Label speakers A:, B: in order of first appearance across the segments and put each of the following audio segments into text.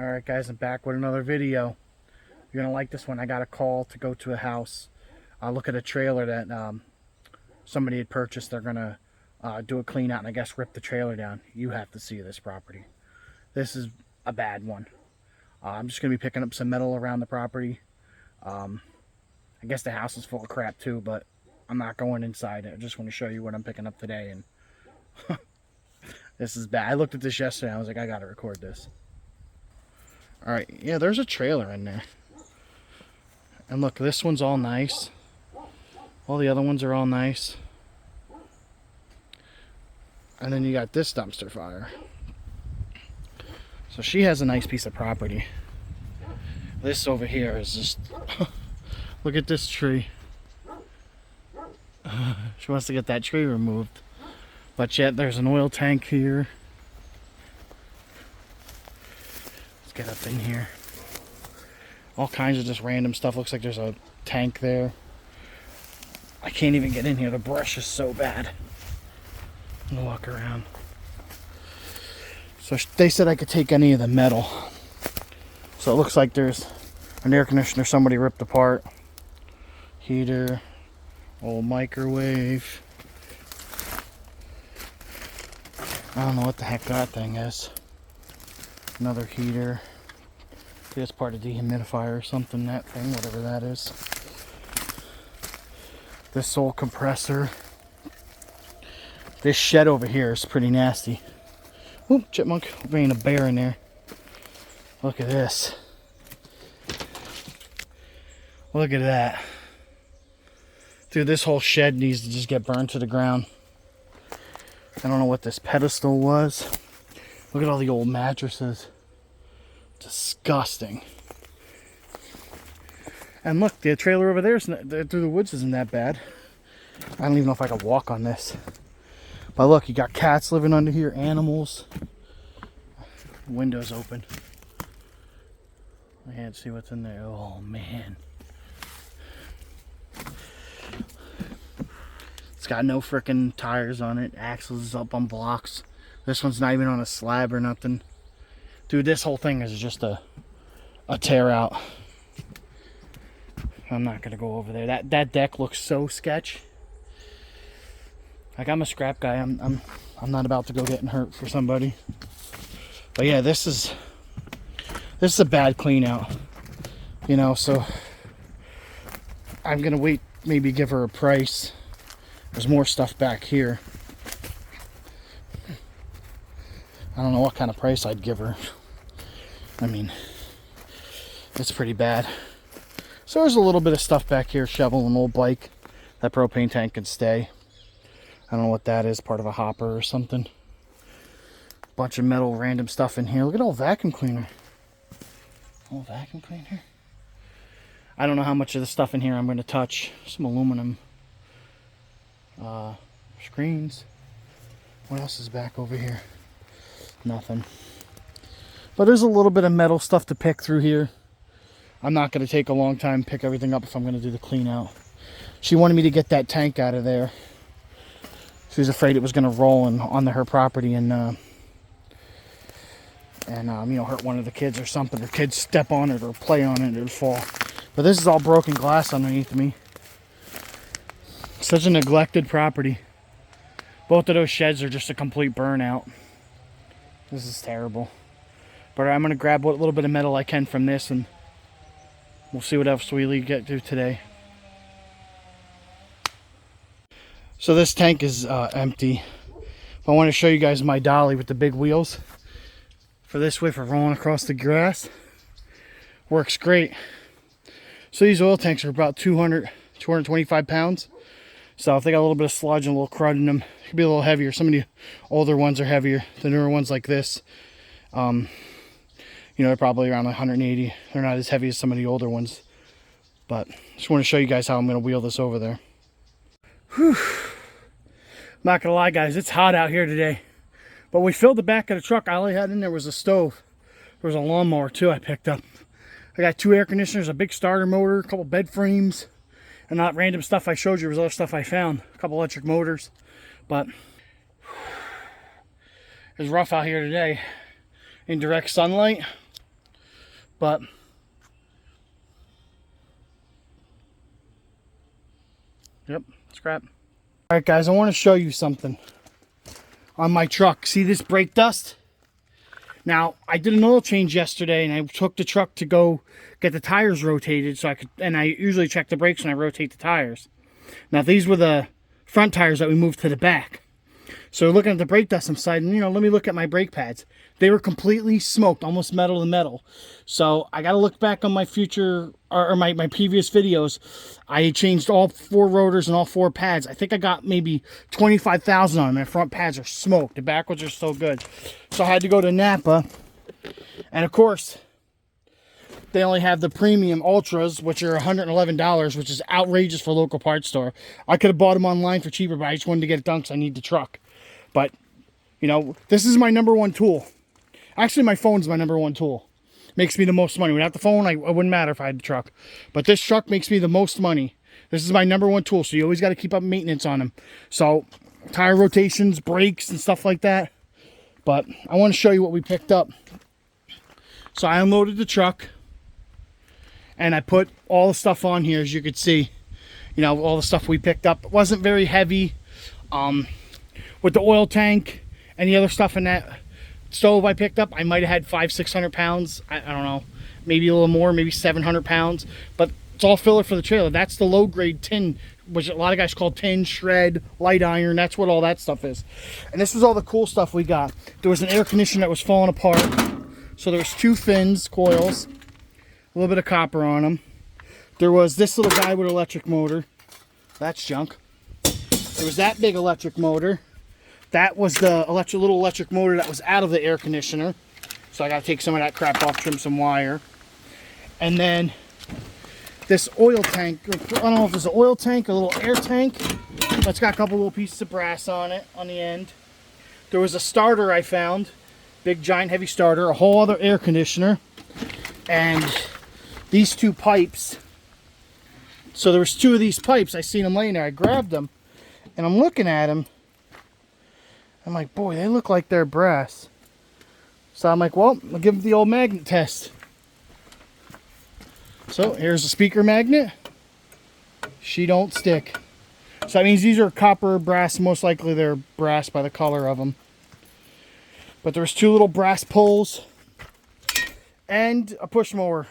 A: Alright guys, I'm back with another video. You're gonna like this one. I got a call to go to a house, look at a trailer that somebody had purchased. They're gonna do a clean out and I guess rip the trailer down. You have to see this property. This is a bad one. I'm just gonna be picking up some metal around the property. I guess the house is full of crap too, but I'm not going inside. I just want to show you what I'm picking up today, and this is bad. I looked at this yesterday and I was like, I gotta record this. Alright, yeah, there's a trailer in there. And look, this one's all nice. All the other ones are all nice. And then you got this dumpster fire. So she has a nice piece of property. This over here is just... Look at this tree. She wants to get that tree removed. But yet there's an oil tank here. Let's get up in here. All kinds of just random stuff. Looks like there's a tank there. I can't even get in here. The brush is so bad. I'm gonna walk around. So they said I could take any of the metal. So it looks like there's an air conditioner somebody ripped apart. Heater. Old microwave. I don't know what the heck that thing is. Another heater. I think it's part of dehumidifier or something, that thing, whatever that is. This old compressor. This shed over here is pretty nasty. Oop, chipmunk. Bringing a bear in there. Look at this. Look at that. Dude, this whole shed needs to just get burned to the ground. I don't know what this pedestal was. Look at all the old mattresses. Disgusting. And look, the trailer over there through the woods isn't that bad. I don't even know if I could walk on this. But look, you got cats living under here, animals. Windows open. I can't see what's in there. Oh man. It's got no frickin' tires on it. Axles is up on blocks. This one's not even on a slab or nothing. Dude, this whole thing is just a tear out. I'm not gonna go over there. That deck looks so sketch. Like, I'm a scrap guy. I'm not about to go getting hurt for somebody. But yeah, this is a bad clean out. You know, so I'm gonna wait, maybe give her a price. There's more stuff back here. I don't know what kind of price I'd give her. I mean, it's pretty bad. So there's a little bit of stuff back here. Shovel, an old bike. That propane tank can stay. I don't know what that is. Part of a hopper or something. Bunch of metal, random stuff in here. Look at old vacuum cleaner. Old vacuum cleaner. I don't know how much of the stuff in here I'm going to touch. Some aluminum screens. What else is back over here? Nothing. But there's a little bit of metal stuff to pick through here. I'm not going to take a long time to pick everything up if I'm going to do the clean out. She wanted me to get that tank out of there. She was afraid it was going to roll onto her property and you know, hurt one of the kids or something. Or kids step on it or play on it and it would fall. But this is all broken glass underneath me. Such a neglected property. Both of those sheds are just a complete burnout. This is terrible. But I'm going to grab what little bit of metal I can from this and we'll see what else we get to today. So this tank is empty. I want to show you guys my dolly with the big wheels. For this way, for rolling across the grass. Works great. So these oil tanks are about 225 pounds. So if they got a little bit of sludge and a little crud in them, it could be a little heavier. Some of the older ones are heavier. The newer ones like this, you know, they're probably around 180. They're not as heavy as some of the older ones. But just want to show you guys how I'm going to wheel this over there. Whew. I'm not going to lie, guys. It's hot out here today. But we filled the back of the truck. All I had in there was a stove. There was a lawnmower, too, I picked up. I got 2 air conditioners, a big starter motor, a couple bed frames. And not random stuff I showed you. There was other stuff I found. A couple electric motors. But it's rough out here today. In direct sunlight. But yep, scrap. All right, guys, I want to show you something on my truck. See this brake dust? Now, I did an oil change yesterday, and I took the truck to go get the tires rotated, so I could. And I usually check the brakes when I rotate the tires. Now, these were the front tires that we moved to the back. So looking at the brake dust, I'm deciding, let me look at my brake pads. They were completely smoked, almost metal to metal. So I got to look back on my future, or my previous videos. I changed all 4 rotors and all 4 pads. I think I got maybe 25,000 on them. My front pads are smoked. The back ones are so good. So I had to go to Napa. And of course, they only have the premium ultras, which are $111, which is outrageous for a local parts store. I could have bought them online for cheaper, but I just wanted to get it done because I need the truck. But, this is my #1 tool. Actually, my phone's my #1 tool. Makes me the most money. Without the phone, it wouldn't matter if I had the truck. But this truck makes me the most money. This is my #1 tool, so you always got to keep up maintenance on them. So, tire rotations, brakes, and stuff like that. But I want to show you what we picked up. So, I unloaded the truck. And I put all the stuff on here, as you could see. All the stuff we picked up. It wasn't very heavy. With the oil tank and the other stuff in that stove I picked up, I might have had 500-600 pounds. I don't know. Maybe a little more, maybe 700 pounds. But it's all filler for the trailer. That's the low-grade tin, which a lot of guys call tin, shred, light iron. That's what all that stuff is. And this was all the cool stuff we got. There was an air conditioner that was falling apart. So there was 2 fins, coils. A little bit of copper on them. There was this little guy with an electric motor. That's junk. There was that big electric motor. That was the little electric motor that was out of the air conditioner. So I got to take some of that crap off, trim some wire. And then this oil tank. I don't know if it's an oil tank, a little air tank. But it's got a couple little pieces of brass on it, on the end. There was a starter I found. Big, giant, heavy starter. A whole other air conditioner. And these 2 pipes. So there was 2 of these pipes. I seen them laying there. I grabbed them. And I'm looking at them. I'm like, boy, they look like they're brass. So I'm like, well, I'll give them the old magnet test. So here's the speaker magnet. She don't stick. So that means these are copper, brass. Most likely they're brass by the color of them. But there's 2 little brass pulls. And a push mower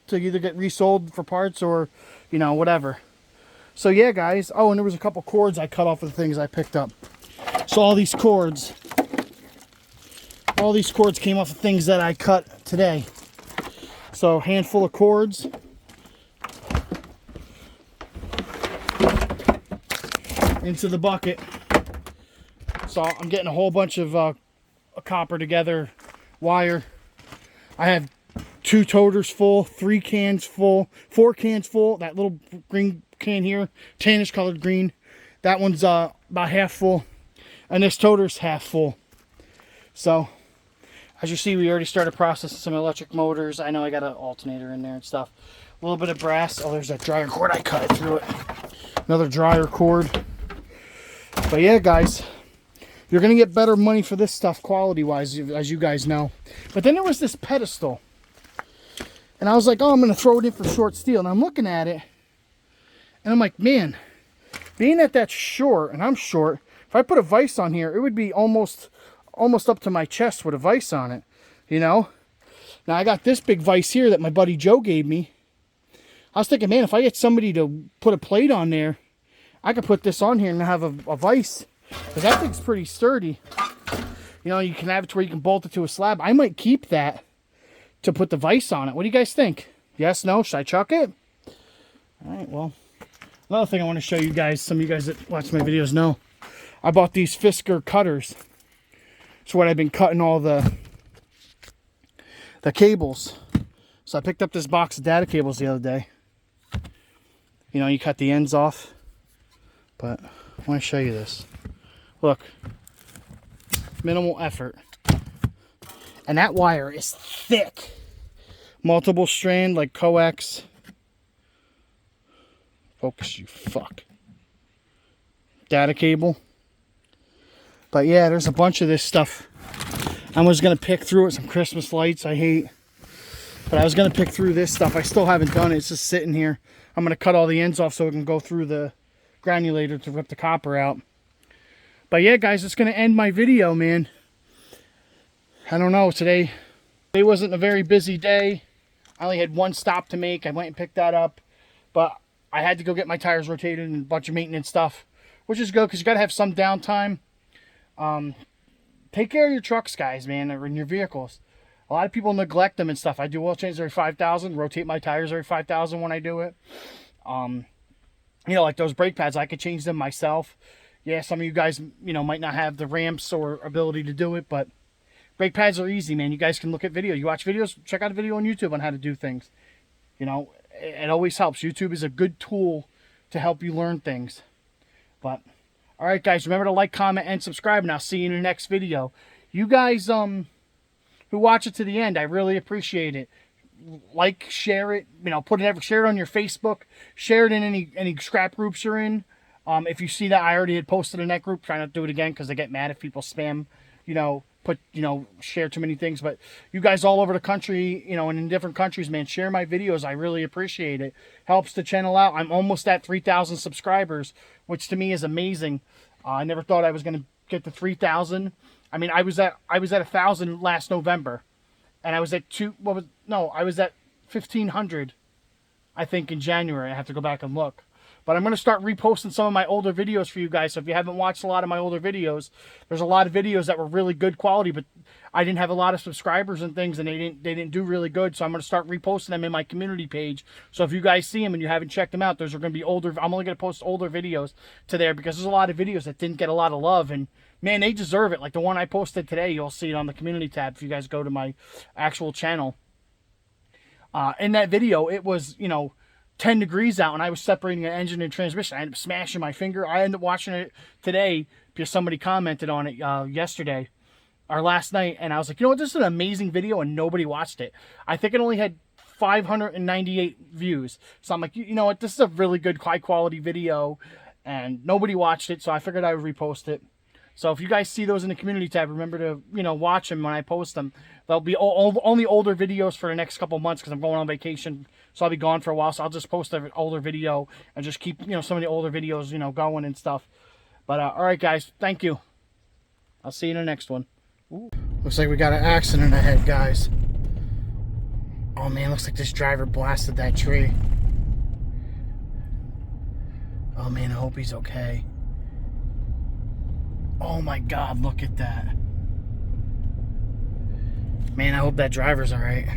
A: to either get resold for parts or, whatever. So yeah, guys. Oh, and there was a couple cords I cut off of the things I picked up. So all these cords came off of things that I cut today. So handful of cords. Into the bucket. So I'm getting a whole bunch of copper together, wire. I have 2 toters full, 3 cans full, 4 cans full. That little green can here, tannish colored green. That one's about half full. And this toter's half full. So, as you see, we already started processing some electric motors. I know I got an alternator in there and stuff. A little bit of brass. Oh, there's that dryer cord. I cut it through it. Another dryer cord. But yeah, guys, you're going to get better money for this stuff quality-wise, as you guys know. But then there was this pedestal. And I was like, oh, I'm going to throw it in for short steel. And I'm looking at it. And I'm like, man, being that that's short, and I'm short, if I put a vise on here, it would be almost up to my chest with a vise on it, Now I got this big vise here that my buddy Joe gave me. I was thinking, man, if I get somebody to put a plate on there, I could put this on here and have a vise. Because that thing's pretty sturdy. You can have it to where you can bolt it to a slab. I might keep that to put the vise on it. What do you guys think? Yes, no? Should I chuck it? All right, well. Another thing I want to show you guys, some of you guys that watch my videos know. I bought these Fisker cutters. It's what I've been cutting all the cables. So I picked up this box of data cables the other day. You cut the ends off. But I want to show you this. Look. Minimal effort. And that wire is thick. Multiple strand like coax. Focus, you fuck. Data cable. But yeah, there's a bunch of this stuff. I was going to pick through it. Some Christmas lights I hate. But I was going to pick through this stuff. I still haven't done it. It's just sitting here. I'm going to cut all the ends off so it can go through the granulator to rip the copper out. But yeah, guys, it's going to end my video, man. I don't know. Today wasn't a very busy day. I only had one stop to make. I went and picked that up. But I had to go get my tires rotated and a bunch of maintenance stuff, which is good because you got to have some downtime. Take care of your trucks, guys, man, or in your vehicles. A lot of people neglect them and stuff. I do oil changes every 5,000, rotate my tires every 5,000 when I do it. You know, like those brake pads, I could change them myself. Yeah, some of you guys, you know, might not have the ramps or ability to do it, but brake pads are easy, man. You guys can look at video. You watch videos, check out a video on YouTube on how to do things. You know, it always helps. YouTube is a good tool to help you learn things. But, all right, guys, remember to like, comment, and subscribe, and I'll see you in the next video. You guys, who watch it to the end, I really appreciate it. Like, share it, you know, share it on your Facebook, share it in any scrap groups you're in. If you see that I already had posted in that group, try not to do it again because they get mad if people spam, you know, share too many things. But you guys all over the country, you know, and in different countries, man, share my videos. I really appreciate it. Helps the channel out. I'm almost at 3,000 subscribers, which to me is amazing. I never thought I was going to get to 3,000. I mean, I was at 1,000 last November, and I was at I was at 1,500, I think, in January. I have to go back and look. But I'm going to start reposting some of my older videos for you guys. So if you haven't watched a lot of my older videos, there's a lot of videos that were really good quality, but I didn't have a lot of subscribers and things, and they didn't do really good. So I'm going to start reposting them in my community page. So if you guys see them and you haven't checked them out, those are going to be older. I'm only going to post older videos to there because there's a lot of videos that didn't get a lot of love, and man, they deserve it. Like the one I posted today, you'll see it on the community tab if you guys go to my actual channel. In that video, it was, you know, 10 degrees out, and I was separating an engine and transmission. I ended up smashing my finger. I ended up watching it today because somebody commented on it yesterday or last night, and I was like, you know what, this is an amazing video, and nobody watched it. I think it only had 598 views. So I'm like, you know what, this is a really good, high-quality video, and nobody watched it, so I figured I would repost it. So if you guys see those in the community tab, remember to, you know, watch them when I post them. They'll be only older videos for the next couple months because I'm going on vacation, so I'll be gone for a while. So I'll just post an older video and just keep, you know, some of the older videos, you know, going and stuff. But all right, guys, thank you. I'll see you in the next one. Ooh. Looks like we got an accident ahead, guys. Oh man, looks like this driver blasted that tree. Oh man, I hope he's okay. Oh my God, look at that. Man, I hope that driver's alright.